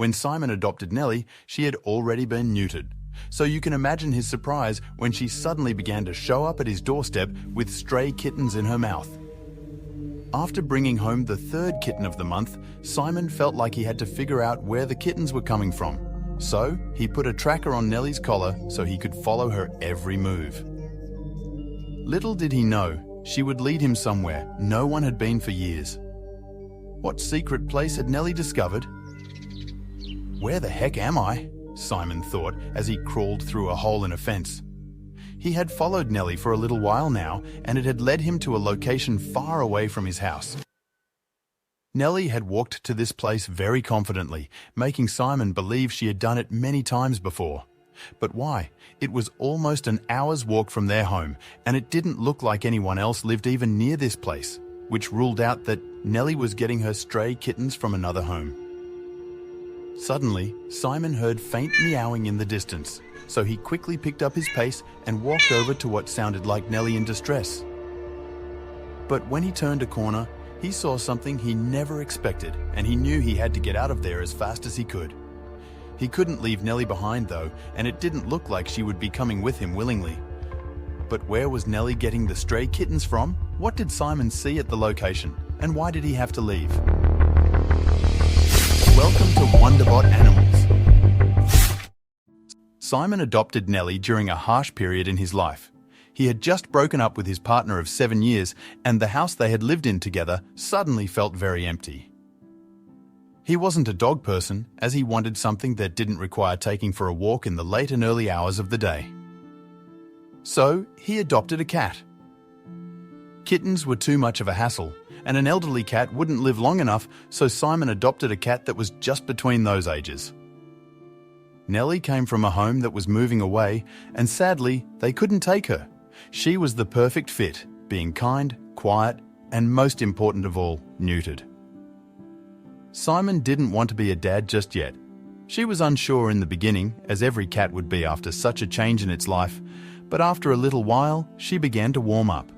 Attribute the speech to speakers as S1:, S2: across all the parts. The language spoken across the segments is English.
S1: When Simon adopted Nellie, she had already been neutered. So you can imagine his surprise when she suddenly began to show up at his doorstep with stray kittens in her mouth. After bringing home the third kitten of the month, Simon felt like he had to figure out where the kittens were coming from. So he put a tracker on Nellie's collar so he could follow her every move. Little did he know, she would lead him somewhere no one had been for years. What secret place had Nellie discovered? "Where the heck am I?" Simon thought as he crawled through a hole in a fence. He had followed Nellie for a little while now, and it had led him to a location far away from his house. Nellie had walked to this place very confidently, making Simon believe she had done it many times before. But why? It was almost an hour's walk from their home, and it didn't look like anyone else lived even near this place, which ruled out that Nellie was getting her stray kittens from another home. Suddenly, Simon heard faint meowing in the distance, so he quickly picked up his pace and walked over to what sounded like Nellie in distress. But when he turned a corner, he saw something he never expected, and he knew he had to get out of there as fast as he could. He couldn't leave Nellie behind though, and it didn't look like she would be coming with him willingly. But where was Nellie getting the stray kittens from? What did Simon see at the location, and why did he have to leave? Welcome to Wonderbot Animals. Simon adopted Nellie during a harsh period in his life. He had just broken up with his partner of 7 years, and the house they had lived in together suddenly felt very empty. He wasn't a dog person, as he wanted something that didn't require taking for a walk in the late and early hours of the day. So he adopted a cat. Kittens were too much of a hassle, and an elderly cat wouldn't live long enough, so Simon adopted a cat that was just between those ages. Nellie came from a home that was moving away, and sadly, they couldn't take her. She was the perfect fit, being kind, quiet, and most important of all, neutered. Simon didn't want to be a dad just yet. She was unsure in the beginning, as every cat would be after such a change in its life, but after a little while, she began to warm up.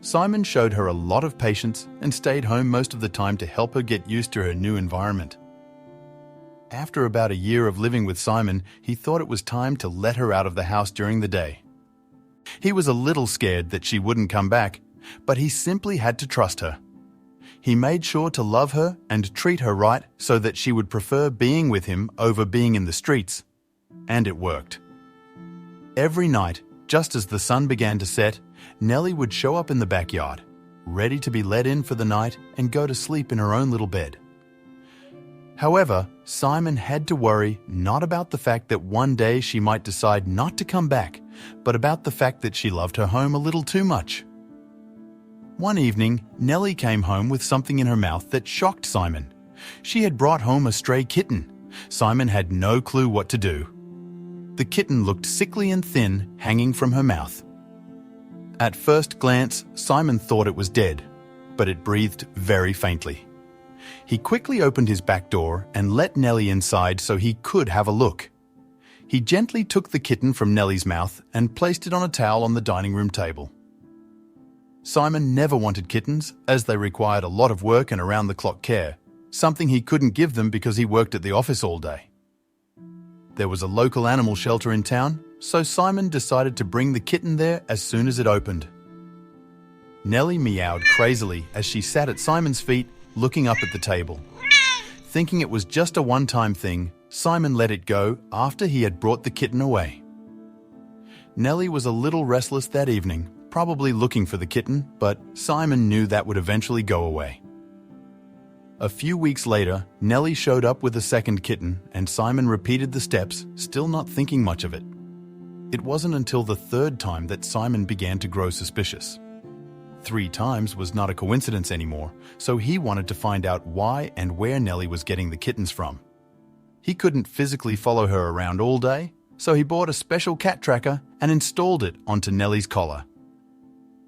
S1: Simon showed her a lot of patience and stayed home most of the time to help her get used to her new environment. After about a year of living with Simon, he thought it was time to let her out of the house during the day. He was a little scared that she wouldn't come back, but he simply had to trust her. He made sure to love her and treat her right so that she would prefer being with him over being in the streets. And it worked. Every night, just as the sun began to set, Nellie would show up in the backyard, ready to be let in for the night and go to sleep in her own little bed. However, Simon had to worry not about the fact that one day she might decide not to come back, but about the fact that she loved her home a little too much. One evening, Nellie came home with something in her mouth that shocked Simon. She had brought home a stray kitten. Simon had no clue what to do. The kitten looked sickly and thin, hanging from her mouth. At first glance, Simon thought it was dead, but it breathed very faintly. He quickly opened his back door and let Nellie inside so he could have a look. He gently took the kitten from Nellie's mouth and placed it on a towel on the dining room table. Simon never wanted kittens, as they required a lot of work and around-the-clock care, something he couldn't give them because he worked at the office all day. There was a local animal shelter in town, so Simon decided to bring the kitten there as soon as it opened. Nellie meowed crazily as she sat at Simon's feet, looking up at the table. Thinking it was just a one-time thing, Simon let it go after he had brought the kitten away. Nellie was a little restless that evening, probably looking for the kitten, but Simon knew that would eventually go away. A few weeks later, Nellie showed up with a second kitten, and Simon repeated the steps, still not thinking much of it. It wasn't until the third time that Simon began to grow suspicious. 3 times was not a coincidence anymore, so he wanted to find out why and where Nellie was getting the kittens from. He couldn't physically follow her around all day, so he bought a special cat tracker and installed it onto Nellie's collar.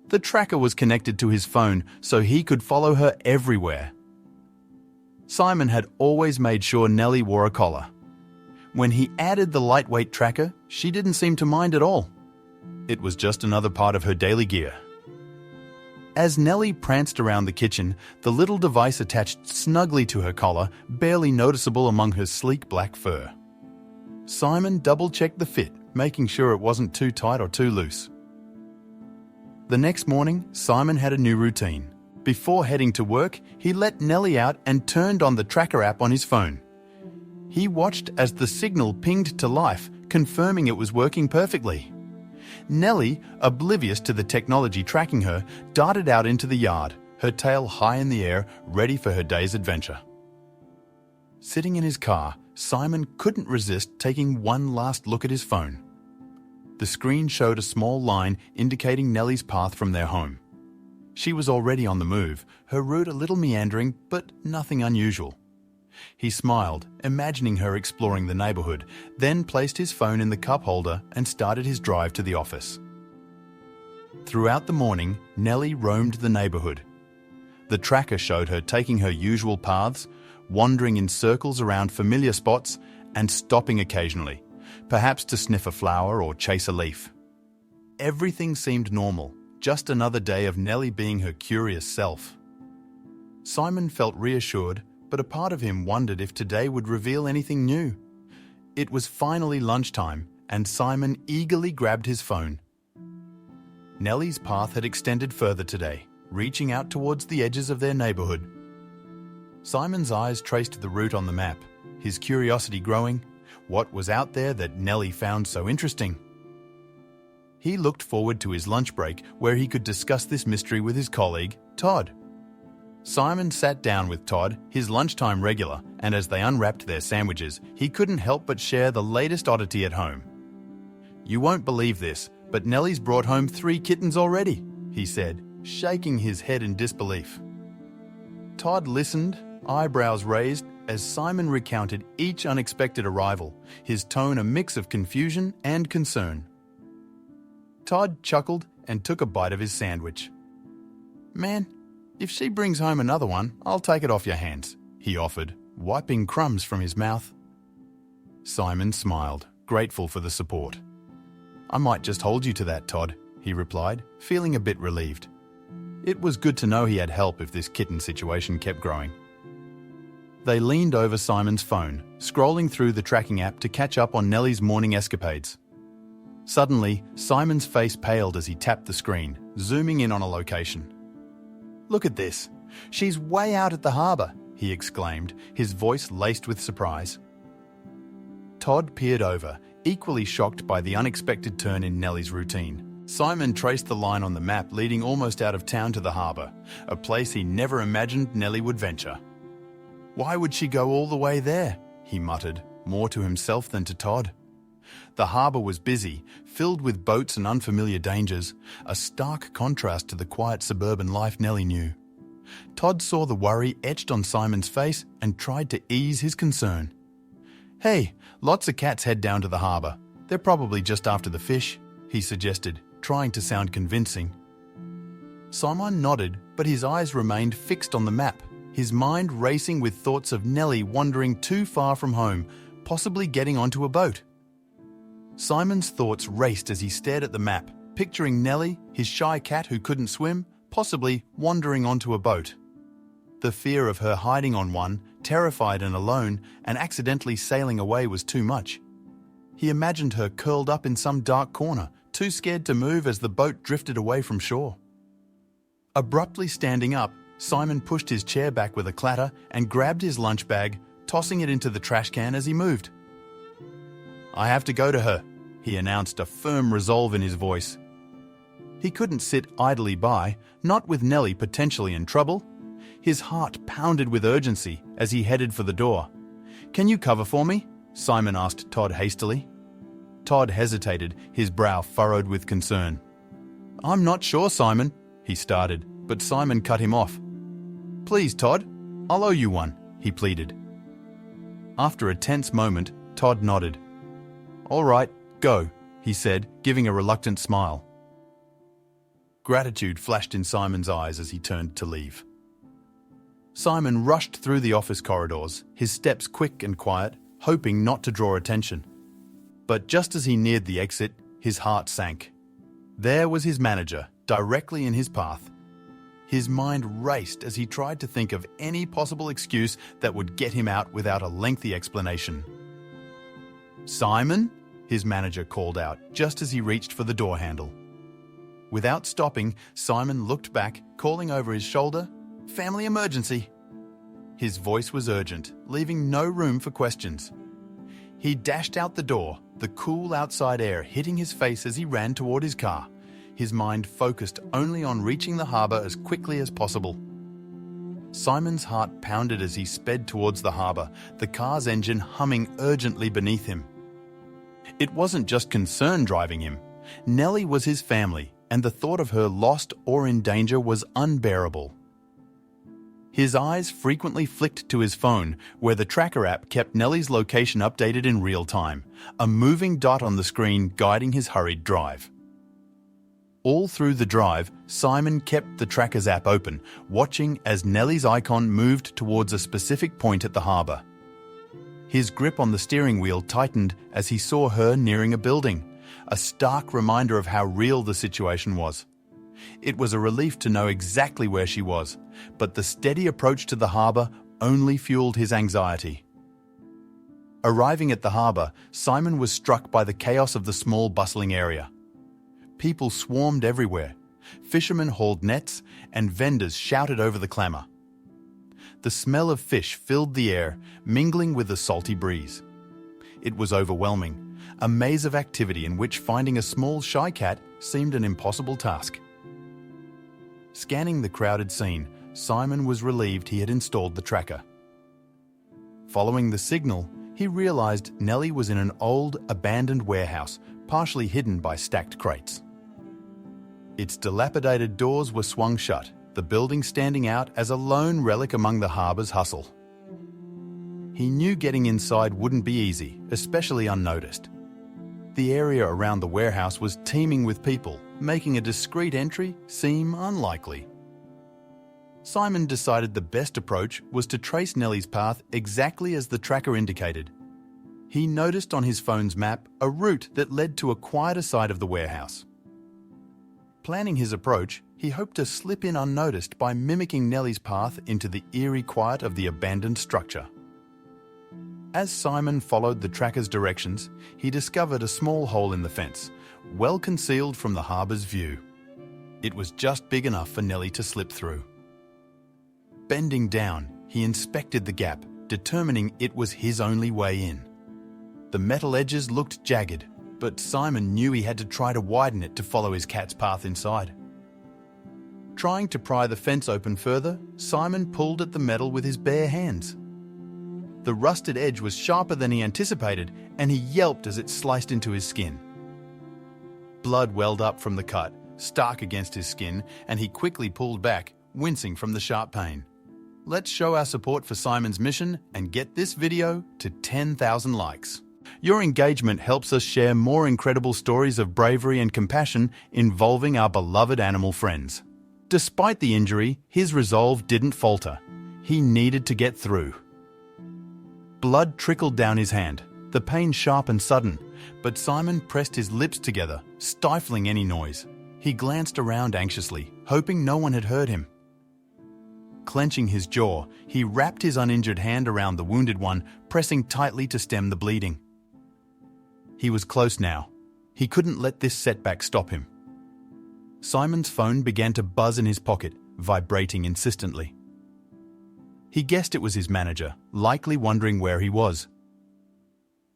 S1: The tracker was connected to his phone, so he could follow her everywhere. Simon had always made sure Nellie wore a collar. When he added the lightweight tracker, she didn't seem to mind at all. It was just another part of her daily gear. As Nellie pranced around the kitchen, the little device attached snugly to her collar, barely noticeable among her sleek black fur. Simon double-checked the fit, making sure it wasn't too tight or too loose. The next morning, Simon had a new routine. Before heading to work, he let Nellie out and turned on the tracker app on his phone. He watched as the signal pinged to life, confirming it was working perfectly. Nellie, oblivious to the technology tracking her, darted out into the yard, her tail high in the air, ready for her day's adventure. Sitting in his car, Simon couldn't resist taking one last look at his phone. The screen showed a small line indicating Nellie's path from their home. She was already on the move, her route a little meandering, but nothing unusual. He smiled, imagining her exploring the neighborhood, then placed his phone in the cup holder and started his drive to the office. Throughout the morning, Nellie roamed the neighborhood. The tracker showed her taking her usual paths, wandering in circles around familiar spots, and stopping occasionally, perhaps to sniff a flower or chase a leaf. Everything seemed normal, just another day of Nellie being her curious self. Simon felt reassured, but a part of him wondered if today would reveal anything new. It was finally lunchtime, and Simon eagerly grabbed his phone. Nellie's path had extended further today, reaching out towards the edges of their neighborhood. Simon's eyes traced the route on the map, his curiosity growing. What was out there that Nellie found so interesting? He looked forward to his lunch break, where he could discuss this mystery with his colleague, Todd. Simon sat down with Todd, his lunchtime regular, and as they unwrapped their sandwiches, he couldn't help but share the latest oddity at home. "You won't believe this, but Nellie's brought home 3 kittens already," he said, shaking his head in disbelief. Todd listened, eyebrows raised, as Simon recounted each unexpected arrival, his tone a mix of confusion and concern. Todd chuckled and took a bite of his sandwich. "Man, if she brings home another one, I'll take it off your hands," he offered, wiping crumbs from his mouth. Simon smiled, grateful for the support. "I might just hold you to that, Todd," he replied, feeling a bit relieved. It was good to know he had help if this kitten situation kept growing. They leaned over Simon's phone, scrolling through the tracking app to catch up on Nellie's morning escapades. Suddenly, Simon's face paled as he tapped the screen, zooming in on a location. "Look at this. She's way out at the harbour," he exclaimed, his voice laced with surprise. Todd peered over, equally shocked by the unexpected turn in Nellie's routine. Simon traced the line on the map leading almost out of town to the harbour, a place he never imagined Nellie would venture. "Why would she go all the way there?" he muttered, more to himself than to Todd. The harbour was busy, filled with boats and unfamiliar dangers, a stark contrast to the quiet suburban life Nellie knew. Todd saw the worry etched on Simon's face and tried to ease his concern. "Hey, lots of cats head down to the harbour. They're probably just after the fish," he suggested, trying to sound convincing. Simon nodded, but his eyes remained fixed on the map, his mind racing with thoughts of Nellie wandering too far from home, possibly getting onto a boat. Simon's thoughts raced as he stared at the map, picturing Nellie, his shy cat who couldn't swim, possibly wandering onto a boat. The fear of her hiding on one, terrified and alone, and accidentally sailing away was too much. He imagined her curled up in some dark corner, too scared to move as the boat drifted away from shore. Abruptly standing up, Simon pushed his chair back with a clatter and grabbed his lunch bag, tossing it into the trash can as he moved. "I have to go to her," he announced, a firm resolve in his voice. He couldn't sit idly by, not with Nellie potentially in trouble. His heart pounded with urgency as he headed for the door. "Can you cover for me?" Simon asked Todd hastily. Todd hesitated, his brow furrowed with concern. "I'm not sure, Simon," he started, but Simon cut him off. "Please, Todd, I'll owe you one," he pleaded. After a tense moment, Todd nodded. "All right, go," he said, giving a reluctant smile. Gratitude flashed in Simon's eyes as he turned to leave. Simon rushed through the office corridors, his steps quick and quiet, hoping not to draw attention. But just as he neared the exit, his heart sank. There was his manager, directly in his path. His mind raced as he tried to think of any possible excuse that would get him out without a lengthy explanation. "Simon?" his manager called out just as he reached for the door handle. Without stopping, Simon looked back, calling over his shoulder, "Family emergency." His voice was urgent, leaving no room for questions. He dashed out the door, the cool outside air hitting his face as he ran toward his car, his mind focused only on reaching the harbour as quickly as possible. Simon's heart pounded as he sped towards the harbour, the car's engine humming urgently beneath him. It wasn't just concern driving him. Nellie was his family, and the thought of her lost or in danger was unbearable. His eyes frequently flicked to his phone, where the tracker app kept Nellie's location updated in real time, a moving dot on the screen guiding his hurried drive. All through the drive, Simon kept the tracker's app open, watching as Nellie's icon moved towards a specific point at the harbour. His grip on the steering wheel tightened as he saw her nearing a building, a stark reminder of how real the situation was. It was a relief to know exactly where she was, but the steady approach to the harbour only fueled his anxiety. Arriving at the harbour, Simon was struck by the chaos of the small, bustling area. People swarmed everywhere. Fishermen hauled nets, and vendors shouted over the clamour. The smell of fish filled the air, mingling with the salty breeze. It was overwhelming, a maze of activity in which finding a small shy cat seemed an impossible task. Scanning the crowded scene, Simon was relieved he had installed the tracker. Following the signal, he realised Nellie was in an old, abandoned warehouse, partially hidden by stacked crates. Its dilapidated doors were swung shut, the building standing out as a lone relic among the harbour's hustle. He knew getting inside wouldn't be easy, especially unnoticed. The area around the warehouse was teeming with people, making a discreet entry seem unlikely. Simon decided the best approach was to trace Nellie's path exactly as the tracker indicated. He noticed on his phone's map a route that led to a quieter side of the warehouse. Planning his approach, he hoped to slip in unnoticed by mimicking Nellie's path into the eerie quiet of the abandoned structure. As Simon followed the tracker's directions, he discovered a small hole in the fence, well concealed from the harbour's view. It was just big enough for Nellie to slip through. Bending down, he inspected the gap, determining it was his only way in. The metal edges looked jagged, but Simon knew he had to try to widen it to follow his cat's path inside. Trying to pry the fence open further, Simon pulled at the metal with his bare hands. The rusted edge was sharper than he anticipated, and he yelped as it sliced into his skin. Blood welled up from the cut, stark against his skin, and he quickly pulled back, wincing from the sharp pain. Let's show our support for Simon's mission and get this video to 10,000 likes. Your engagement helps us share more incredible stories of bravery and compassion involving our beloved animal friends. Despite the injury, his resolve didn't falter. He needed to get through. Blood trickled down his hand, the pain sharp and sudden, but Simon pressed his lips together, stifling any noise. He glanced around anxiously, hoping no one had heard him. Clenching his jaw, he wrapped his uninjured hand around the wounded one, pressing tightly to stem the bleeding. He was close now. He couldn't let this setback stop him. Simon's phone began to buzz in his pocket, vibrating insistently. He guessed it was his manager, likely wondering where he was.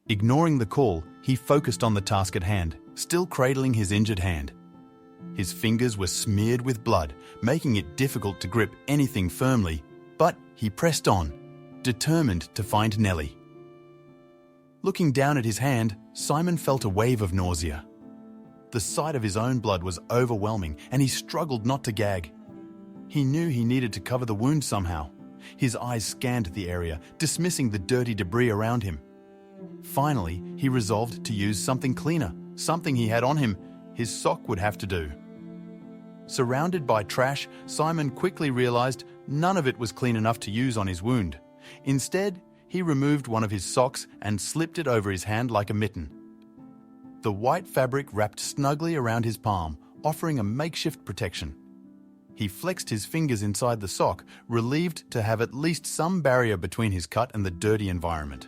S1: Ignoring the call, he focused on the task at hand, still cradling his injured hand. His fingers were smeared with blood, making it difficult to grip anything firmly, but he pressed on, determined to find Nellie. Looking down at his hand, Simon felt a wave of nausea. The sight of his own blood was overwhelming, and he struggled not to gag. He knew he needed to cover the wound somehow. His eyes scanned the area, dismissing the dirty debris around him. Finally, he resolved to use something cleaner, something he had on him. His sock would have to do. Surrounded by trash, Simon quickly realized none of it was clean enough to use on his wound. Instead, he removed one of his socks and slipped it over his hand like a mitten. The white fabric wrapped snugly around his palm, offering a makeshift protection. He flexed his fingers inside the sock, relieved to have at least some barrier between his cut and the dirty environment.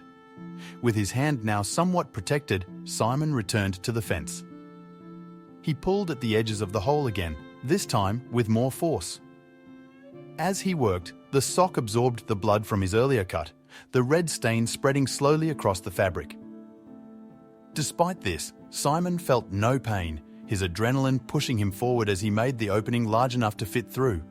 S1: With his hand now somewhat protected, Simon returned to the fence. He pulled at the edges of the hole again, this time with more force. As he worked, the sock absorbed the blood from his earlier cut, the red stain spreading slowly across the fabric. Despite this, Simon felt no pain, his adrenaline pushing him forward as he made the opening large enough to fit through.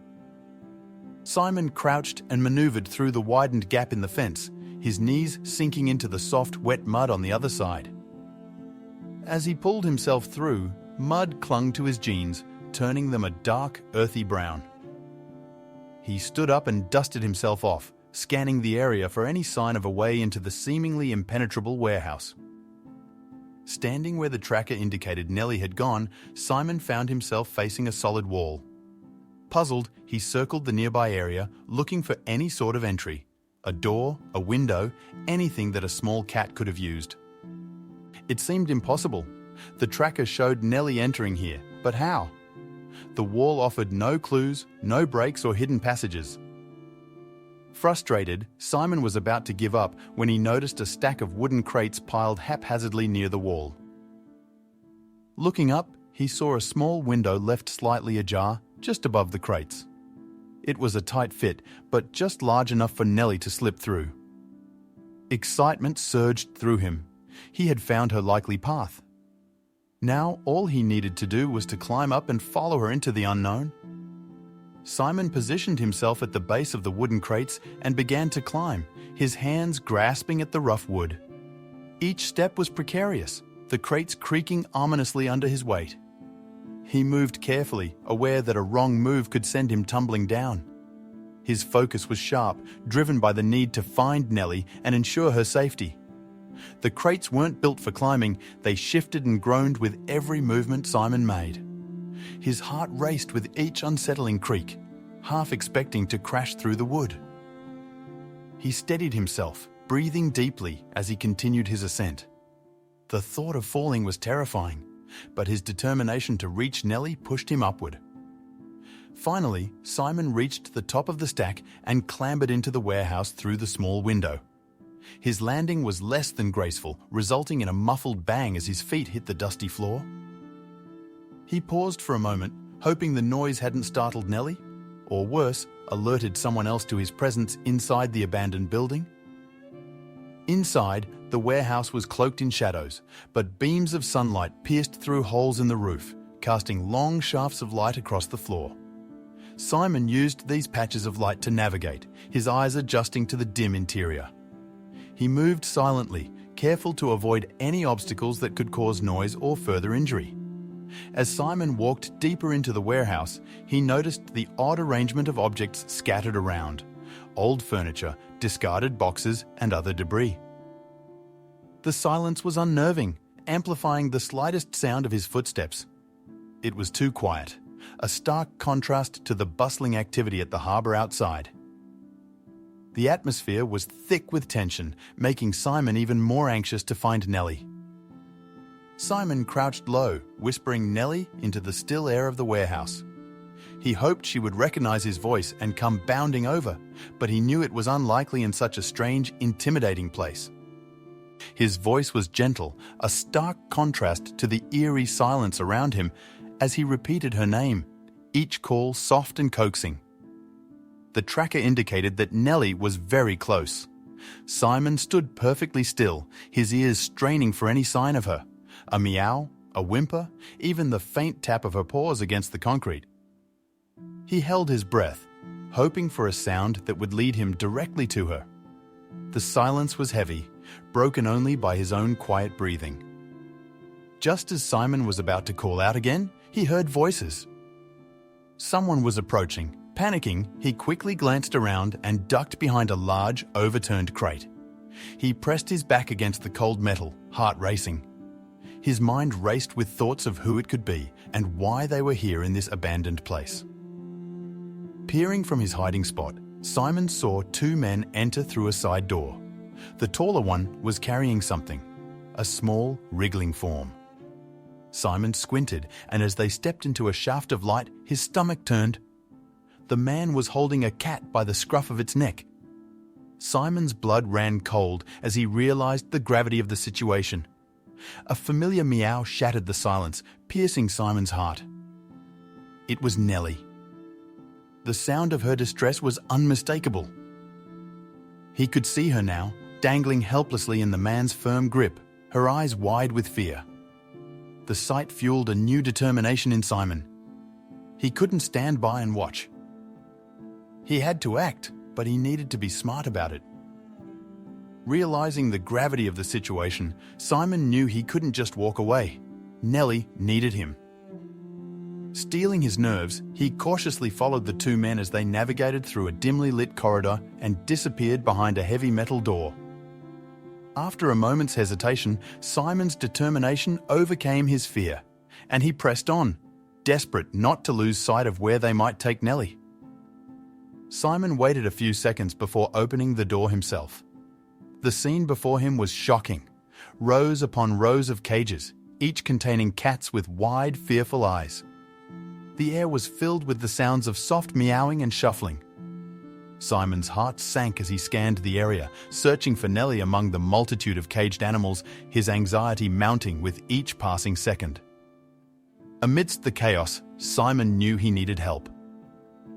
S1: Simon crouched and maneuvered through the widened gap in the fence, his knees sinking into the soft, wet mud on the other side. As he pulled himself through, mud clung to his jeans, turning them a dark, earthy brown. He stood up and dusted himself off, scanning the area for any sign of a way into the seemingly impenetrable warehouse. Standing where the tracker indicated Nellie had gone, Simon found himself facing a solid wall. Puzzled, he circled the nearby area, looking for any sort of entry. A door, a window, anything that a small cat could have used. It seemed impossible. The tracker showed Nellie entering here, but how? The wall offered no clues, no breaks or hidden passages. Frustrated, Simon was about to give up when he noticed a stack of wooden crates piled haphazardly near the wall. Looking up, he saw a small window left slightly ajar, just above the crates. It was a tight fit, but just large enough for Nellie to slip through. Excitement surged through him. He had found her likely path. Now all he needed to do was to climb up and follow her into the unknown. Simon positioned himself at the base of the wooden crates and began to climb, his hands grasping at the rough wood. Each step was precarious, the crates creaking ominously under his weight. He moved carefully, aware that a wrong move could send him tumbling down. His focus was sharp, driven by the need to find Nellie and ensure her safety. The crates weren't built for climbing, they shifted and groaned with every movement Simon made. His heart raced with each unsettling creak, half expecting to crash through the wood. He steadied himself, breathing deeply as he continued his ascent. The thought of falling was terrifying, but his determination to reach Nellie pushed him upward. Finally, Simon reached the top of the stack and clambered into the warehouse through the small window. His landing was less than graceful, resulting in a muffled bang as his feet hit the dusty floor. He paused for a moment, hoping the noise hadn't startled Nellie, or worse, alerted someone else to his presence inside the abandoned building. Inside, the warehouse was cloaked in shadows, but beams of sunlight pierced through holes in the roof, casting long shafts of light across the floor. Simon used these patches of light to navigate, his eyes adjusting to the dim interior. He moved silently, careful to avoid any obstacles that could cause noise or further injury. As Simon walked deeper into the warehouse, he noticed the odd arrangement of objects scattered around: old furniture, discarded boxes, and other debris. The silence was unnerving, amplifying the slightest sound of his footsteps. It was too quiet, a stark contrast to the bustling activity at the harbour outside. The atmosphere was thick with tension, making Simon even more anxious to find Nellie. Simon crouched low, whispering Nellie into the still air of the warehouse. He hoped she would recognize his voice and come bounding over, but he knew it was unlikely in such a strange, intimidating place. His voice was gentle, a stark contrast to the eerie silence around him as he repeated her name, each call soft and coaxing. The tracker indicated that Nellie was very close. Simon stood perfectly still, his ears straining for any sign of her. A meow, a whimper, even the faint tap of her paws against the concrete. He held his breath, hoping for a sound that would lead him directly to her. The silence was heavy, broken only by his own quiet breathing. Just as Simon was about to call out again, he heard voices. Someone was approaching. Panicking, he quickly glanced around and ducked behind a large, overturned crate. He pressed his back against the cold metal, heart racing. His mind raced with thoughts of who it could be and why they were here in this abandoned place. Peering from his hiding spot, Simon saw two men enter through a side door. The taller one was carrying something, a small, wriggling form. Simon squinted, and as they stepped into a shaft of light, his stomach turned. the man was holding a cat by the scruff of its neck. Simon's blood ran cold as he realized the gravity of the situation. A familiar meow shattered the silence, piercing Simon's heart. It was Nellie. The sound of her distress was unmistakable. He could see her now, dangling helplessly in the man's firm grip, her eyes wide with fear. The sight fueled a new determination in Simon. He couldn't stand by and watch. He had to act, but he needed to be smart about it. Realizing the gravity of the situation, Simon knew he couldn't just walk away. Nellie needed him. Steeling his nerves, he cautiously followed the two men as they navigated through a dimly lit corridor and disappeared behind a heavy metal door. After a moment's hesitation, Simon's determination overcame his fear, and he pressed on, desperate not to lose sight of where they might take Nellie. Simon waited a few seconds before opening the door himself. The scene before him was shocking. Rows upon rows of cages, each containing cats with wide, fearful eyes. The air was filled with the sounds of soft meowing and shuffling. Simon's heart sank as he scanned the area, searching for Nellie among the multitude of caged animals, his anxiety mounting with each passing second. Amidst the chaos, Simon knew he needed help.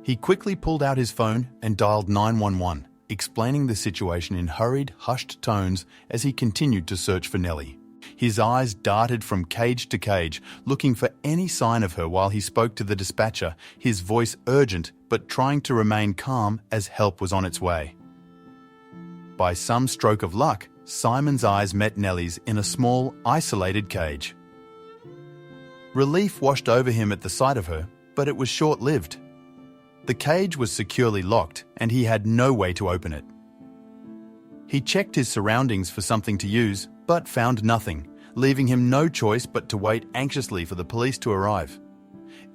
S1: He quickly pulled out his phone and dialed 911, explaining the situation in hurried, hushed tones as he continued to search for Nellie. His eyes darted from cage to cage, looking for any sign of her while he spoke to the dispatcher, his voice urgent but trying to remain calm as help was on its way. By some stroke of luck, Simon's eyes met Nellie's in a small, isolated cage. Relief washed over him at the sight of her, but it was short-lived. The cage was securely locked, and he had no way to open it. He checked his surroundings for something to use, but found nothing, leaving him no choice but to wait anxiously for the police to arrive.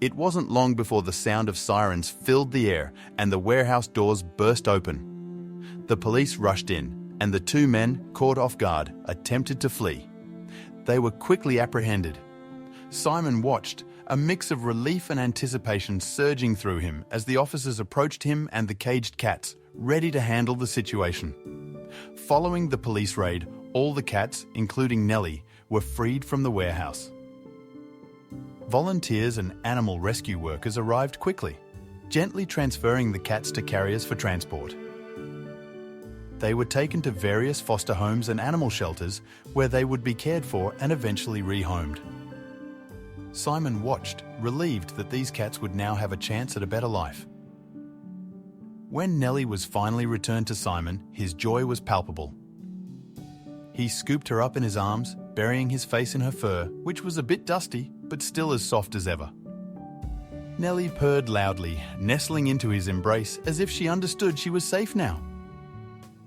S1: It wasn't long before the sound of sirens filled the air and the warehouse doors burst open. The police rushed in, and the two men, caught off guard, attempted to flee. They were quickly apprehended. Simon watched, a mix of relief and anticipation surging through him as the officers approached him and the caged cats, ready to handle the situation. Following the police raid, all the cats, including Nellie, were freed from the warehouse. Volunteers and animal rescue workers arrived quickly, gently transferring the cats to carriers for transport. They were taken to various foster homes and animal shelters where they would be cared for and eventually rehomed. Simon watched, relieved that these cats would now have a chance at a better life. When Nellie was finally returned to Simon, his joy was palpable. He scooped her up in his arms, burying his face in her fur, which was a bit dusty, but still as soft as ever. Nellie purred loudly, nestling into his embrace as if she understood she was safe now.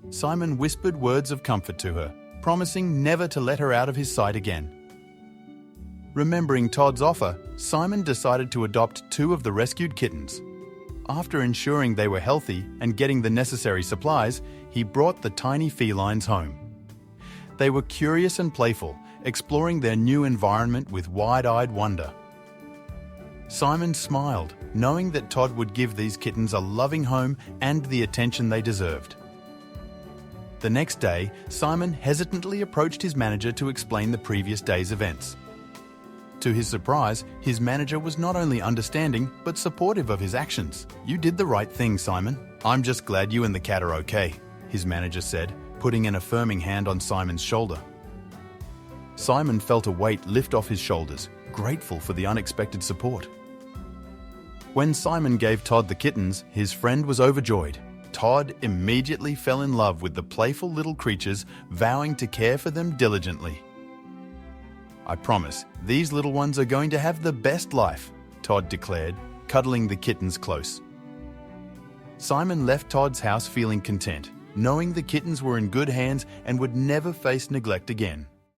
S1: Simon whispered words of comfort to her, promising never to let her out of his sight again. Remembering Todd's offer, Simon decided to adopt two of the rescued kittens. After ensuring they were healthy and getting the necessary supplies, he brought the tiny felines home. They were curious and playful, exploring their new environment with wide-eyed wonder. Simon smiled, knowing that Todd would give these kittens a loving home and the attention they deserved. The next day, Simon hesitantly approached his manager to explain the previous day's events. To his surprise, his manager was not only understanding, but supportive of his actions. "You did the right thing, Simon. I'm just glad you and the cat are okay," his manager said, putting an affirming hand on Simon's shoulder. Simon felt a weight lift off his shoulders, grateful for the unexpected support. When Simon gave Todd the kittens, his friend was overjoyed. Todd immediately fell in love with the playful little creatures, vowing to care for them diligently. "I promise, these little ones are going to have the best life," Todd declared, cuddling the kittens close. Simon left Todd's house feeling content, knowing the kittens were in good hands and would never face neglect again.